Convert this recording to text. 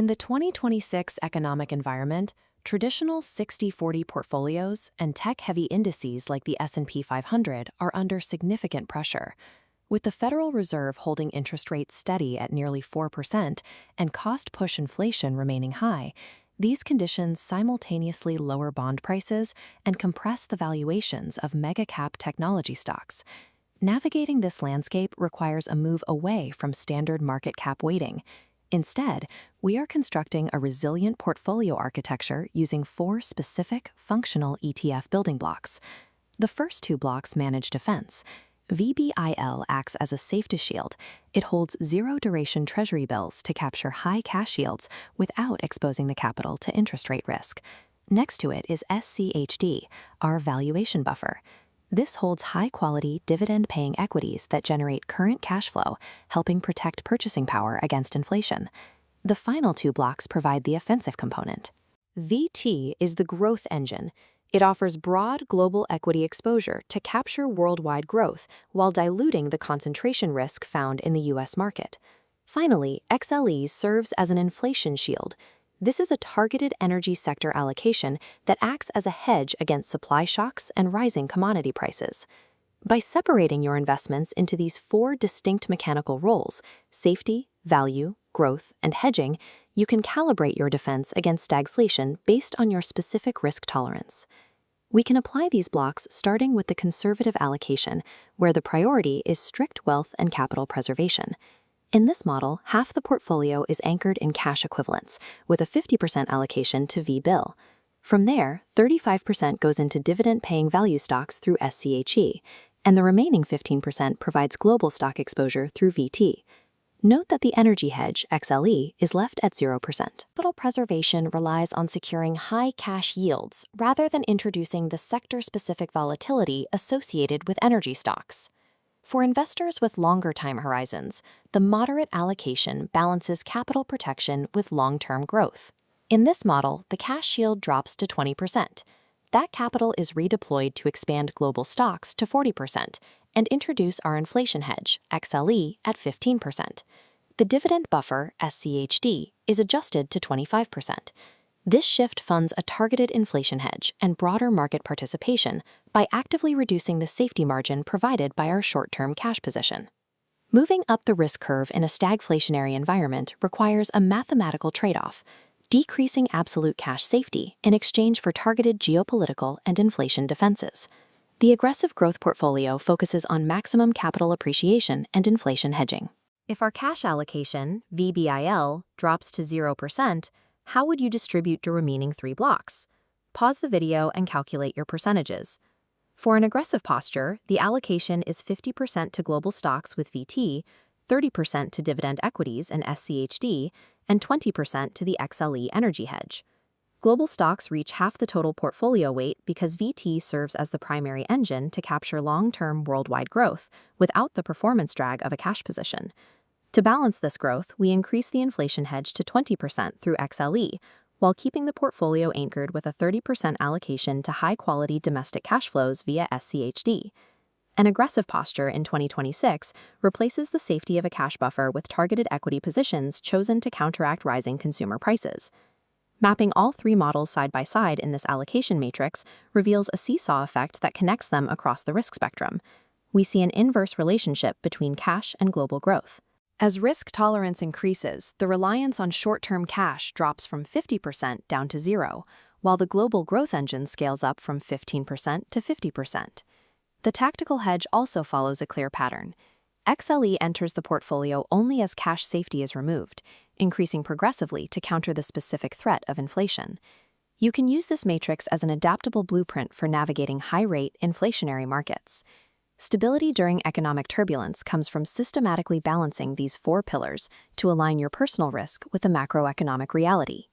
In the 2026 economic environment, traditional 60/40 portfolios and tech-heavy indices like the S&P 500 are under significant pressure. With the Federal Reserve holding interest rates steady at nearly 4% and cost-push inflation remaining high, these conditions simultaneously lower bond prices and compress the valuations of mega-cap technology stocks. Navigating this landscape requires a move away from standard market cap weighting. Instead, we are constructing a resilient portfolio architecture using 4 specific, functional ETF building blocks. The first 2 blocks manage defense. VBIL acts as a safety shield. It holds zero-duration Treasury bills to capture high cash yields without exposing the capital to interest rate risk. Next to it is SCHD, our valuation buffer. This holds high-quality, dividend-paying equities that generate current cash flow, helping protect purchasing power against inflation. The final 2 blocks provide the offensive component. VT is the growth engine. It offers broad global equity exposure to capture worldwide growth while diluting the concentration risk found in the U.S. market. Finally, XLE serves as an inflation shield. This is a targeted energy sector allocation that acts as a hedge against supply shocks and rising commodity prices. By separating your investments into these 4 distinct mechanical roles, safety, value, growth, and hedging, you can calibrate your defense against stagflation based on your specific risk tolerance. We can apply these blocks starting with the conservative allocation, where the priority is strict wealth and capital preservation. In this model, half the portfolio is anchored in cash equivalents, with a 50% allocation to VBIL. From there, 35% goes into dividend-paying value stocks through SCHE, and the remaining 15% provides global stock exposure through VT. Note that the energy hedge, XLE, is left at 0%. Capital preservation relies on securing high cash yields rather than introducing the sector-specific volatility associated with energy stocks. For investors with longer time horizons, the moderate allocation balances capital protection with long-term growth. In this model, the cash yield drops to 20%. That capital is redeployed to expand global stocks to 40% and introduce our inflation hedge, XLE, at 15%. The dividend buffer, SCHD, is adjusted to 25%. This shift funds a targeted inflation hedge and broader market participation by actively reducing the safety margin provided by our short-term cash position. Moving up the risk curve in a stagflationary environment requires a mathematical trade-off, decreasing absolute cash safety in exchange for targeted geopolitical and inflation defenses. The aggressive growth portfolio focuses on maximum capital appreciation and inflation hedging. If our cash allocation, VBIL, drops to 0%, how would you distribute the remaining 3 blocks? Pause the video and calculate your percentages. For an aggressive posture, the allocation is 50% to global stocks with VT, 30% to dividend equities and SCHD, and 20% to the XLE energy hedge. Global stocks reach half the total portfolio weight because VT serves as the primary engine to capture long-term worldwide growth without the performance drag of a cash position. To balance this growth, we increase the inflation hedge to 20% through XLE, while keeping the portfolio anchored with a 30% allocation to high-quality domestic cash flows via SCHD. An aggressive posture in 2026 replaces the safety of a cash buffer with targeted equity positions chosen to counteract rising consumer prices. Mapping all 3 models side by side in this allocation matrix reveals a seesaw effect that connects them across the risk spectrum. We see an inverse relationship between cash and global growth. As risk tolerance increases, the reliance on short-term cash drops from 50% down to 0, while the global growth engine scales up from 15% to 50%. The tactical hedge also follows a clear pattern. XLE enters the portfolio only as cash safety is removed, increasing progressively to counter the specific threat of inflation. You can use this matrix as an adaptable blueprint for navigating high-rate, inflationary markets. Stability during economic turbulence comes from systematically balancing these 4 pillars to align your personal risk with the macroeconomic reality.